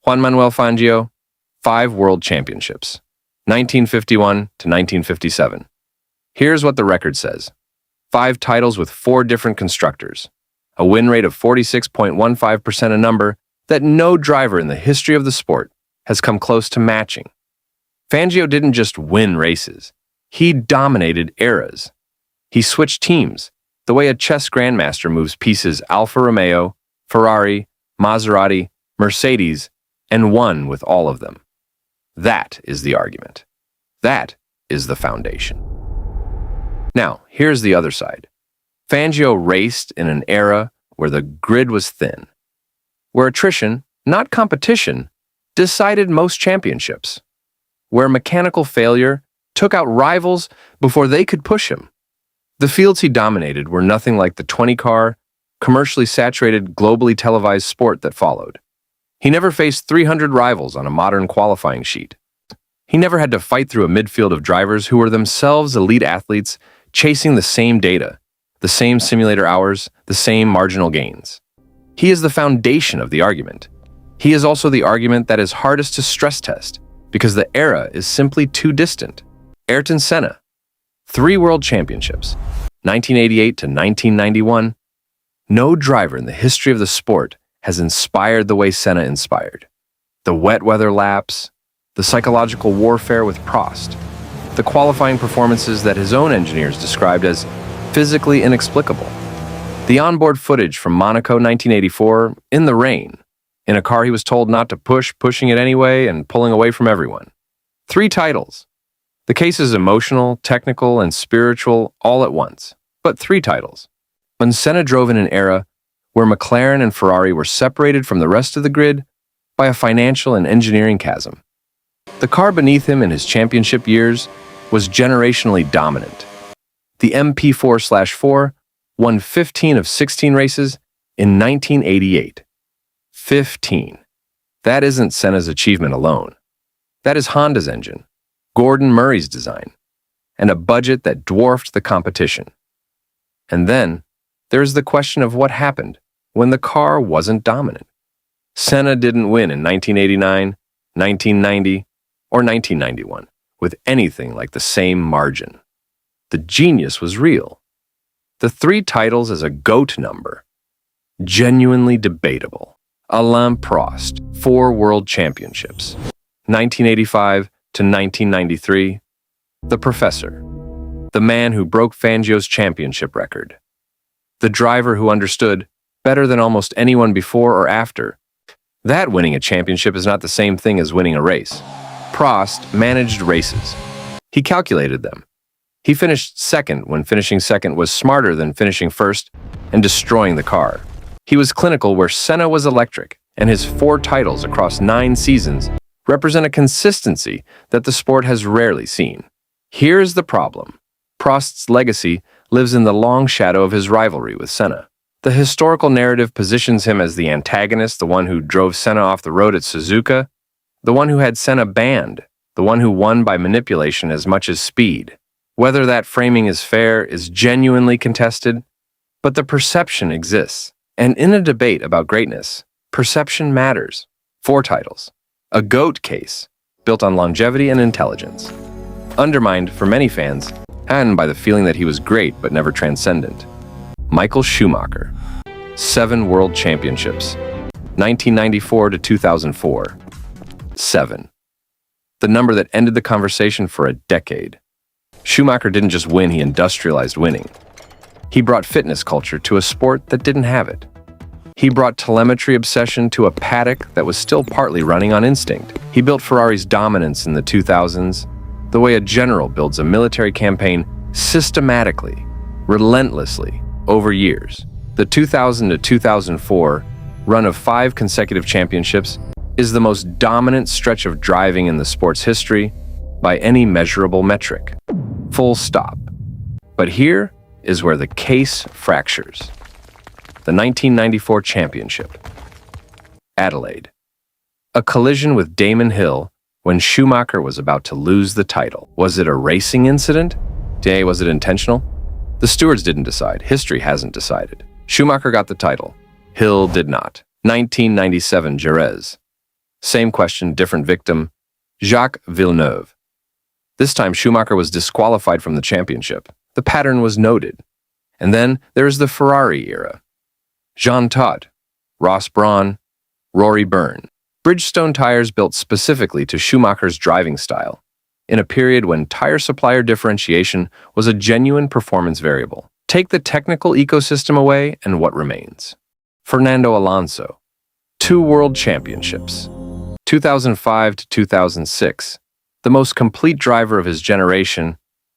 Juan Manuel Fangio, 5 World Championships, 1951 to 1957. Here's what the record says. 5 titles with 4 different constructors, a win rate of 46.15%, a number that no driver in the history of the sport has come close to matching. Fangio didn't just win races, he dominated eras. He switched teams, the way a chess grandmaster moves pieces Alfa Romeo, Ferrari, Maserati, Mercedes, and won with all of them. That is the argument. That is the foundation. Now, here's the other side. Fangio raced in an era where the grid was thin, where attrition, not competition, decided most championships, where mechanical failure took out rivals before they could push him. The fields he dominated were nothing like the 20-car, commercially saturated, globally televised sport that followed. He never faced 300 rivals on a modern qualifying sheet. He never had to fight through a midfield of drivers who were themselves elite athletes chasing the same data, the same simulator hours, the same marginal gains. He is the foundation of the argument. He is also the argument that is hardest to stress test because the era is simply too distant. Ayrton Senna, 3 World Championships, 1988 to 1991. No driver in the history of the sport has inspired the way Senna inspired. The wet weather laps, the psychological warfare with Prost, the qualifying performances that his own engineers described as physically inexplicable. The onboard footage from Monaco 1984 in the rain, in a car he was told not to push, pushing it anyway and pulling away from everyone. 3 titles. The case is emotional, technical, and spiritual all at once, but 3 titles. When Senna drove in an era where McLaren and Ferrari were separated from the rest of the grid by a financial and engineering chasm. The car beneath him in his championship years was generationally dominant. The MP4/4 won 15 of 16 races in 1988. 15. That isn't Senna's achievement alone. That is Honda's engine, Gordon Murray's design, and a budget that dwarfed the competition. And then, there is the question of what happened when the car wasn't dominant. Senna didn't win in 1989, 1990, or 1991 with anything like the same margin. The genius was real. The 3 titles as a GOAT number. Genuinely debatable. Alain Prost, 4 World Championships. 1985 to 1993. The Professor. The man who broke Fangio's championship record. The driver who understood, better than almost anyone before or after, that winning a championship is not the same thing as winning a race. Prost managed races. He calculated them. He finished second when finishing second was smarter than finishing first and destroying the car. He was clinical where Senna was electric, and his 4 titles across 9 seasons represent a consistency that the sport has rarely seen. Here's the problem. Prost's legacy lives in the long shadow of his rivalry with Senna. The historical narrative positions him as the antagonist, the one who drove Senna off the road at Suzuka, the one who had Senna banned, the one who won by manipulation as much as speed. Whether that framing is fair is genuinely contested, but the perception exists. And in a debate about greatness, perception matters. 4 titles. A GOAT case, built on longevity and intelligence. Undermined for many fans, and by the feeling that he was great but never transcendent. Michael Schumacher. 7 World Championships. 1994 to 2004. 7. The number that ended the conversation for a decade. Schumacher didn't just win, he industrialized winning. He brought fitness culture to a sport that didn't have it. He brought telemetry obsession to a paddock that was still partly running on instinct. He built Ferrari's dominance in the 2000s, the way a general builds a military campaign systematically, relentlessly, over years. The 2000 to 2004 run of 5 consecutive championships is the most dominant stretch of driving in the sport's history by any measurable metric. Full stop. But here is where the case fractures. The 1994 championship. Adelaide. A collision with Damon Hill when Schumacher was about to lose the title. Was it a racing incident? Was it intentional? The stewards didn't decide. History hasn't decided. Schumacher got the title. Hill did not. 1997 Jerez. Same question, different victim. Jacques Villeneuve. This time, Schumacher was disqualified from the championship. The pattern was noted. And then there is the Ferrari era. Jean Todt, Ross Brawn, Rory Byrne. Bridgestone tires built specifically to Schumacher's driving style, in a period when tire supplier differentiation was a genuine performance variable. Take the technical ecosystem away, and what remains? Fernando Alonso. 2 world championships. 2005 to 2006. The most complete driver of his generation,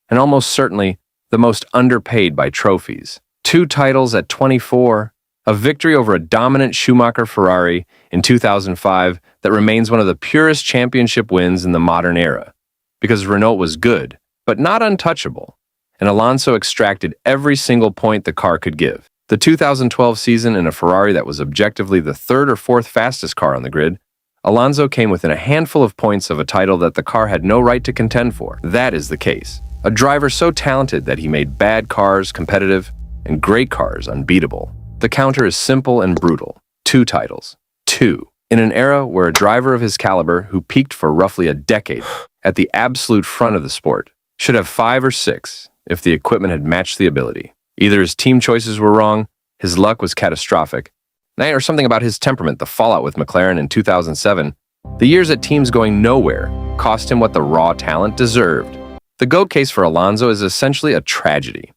and almost certainly the most underpaid by trophies. 2 titles at 24, a victory over a dominant Schumacher Ferrari in 2005 that remains one of the purest championship wins in the modern era, because Renault was good, but not untouchable, and Alonso extracted every single point the car could give. The 2012 season in a Ferrari that was objectively the 3rd or 4th fastest car on the grid, Alonso came within a handful of points of a title that the car had no right to contend for. That is the case. A driver so talented that he made bad cars competitive and great cars unbeatable. The counter is simple and brutal. 2 titles. 2. In an era where a driver of his caliber, who peaked for roughly a decade at the absolute front of the sport, should have 5 or 6 if the equipment had matched the ability. Either his team choices were wrong, his luck was catastrophic, or something about his temperament, the fallout with McLaren in 2007. The years at teams going nowhere cost him what the raw talent deserved. The GOAT case for Alonso is essentially a tragedy.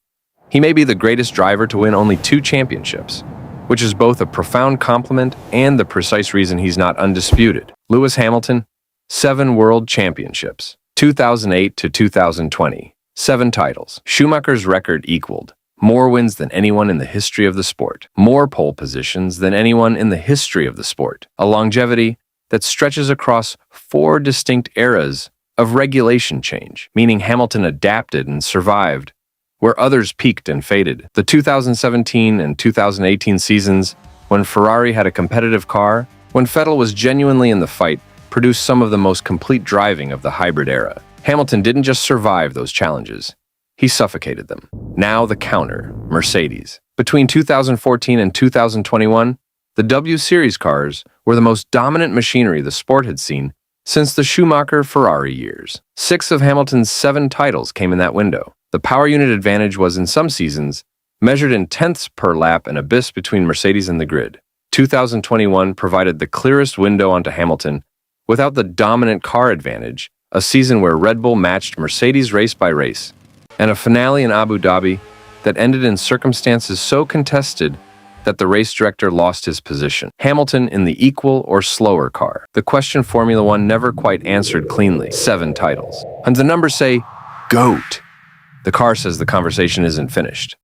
He may be the greatest driver to win only 2 championships, which is both a profound compliment and the precise reason he's not undisputed. Lewis Hamilton, 7 world championships, 2008 to 2020, 7 titles. Schumacher's record equaled more wins than anyone in the history of the sport, more pole positions than anyone in the history of the sport, a longevity that stretches across 4 distinct eras of regulation change, meaning Hamilton adapted and survived where others peaked and faded. The 2017 and 2018 seasons, when Ferrari had a competitive car, when Vettel was genuinely in the fight, produced some of the most complete driving of the hybrid era. Hamilton didn't just survive those challenges, he suffocated them. Now the counter, Mercedes. Between 2014 and 2021, the W Series cars were the most dominant machinery the sport had seen since the Schumacher-Ferrari years. 6 of Hamilton's 7 titles came in that window. The power unit advantage was, in some seasons, measured in tenths per lap, an abyss between Mercedes and the grid. 2021 provided the clearest window onto Hamilton without the dominant car advantage, a season where Red Bull matched Mercedes race by race, and a finale in Abu Dhabi that ended in circumstances so contested that the race director lost his position. Hamilton in the equal or slower car. The question Formula One never quite answered cleanly. 7 titles. And the numbers say, GOAT. The car says the conversation isn't finished.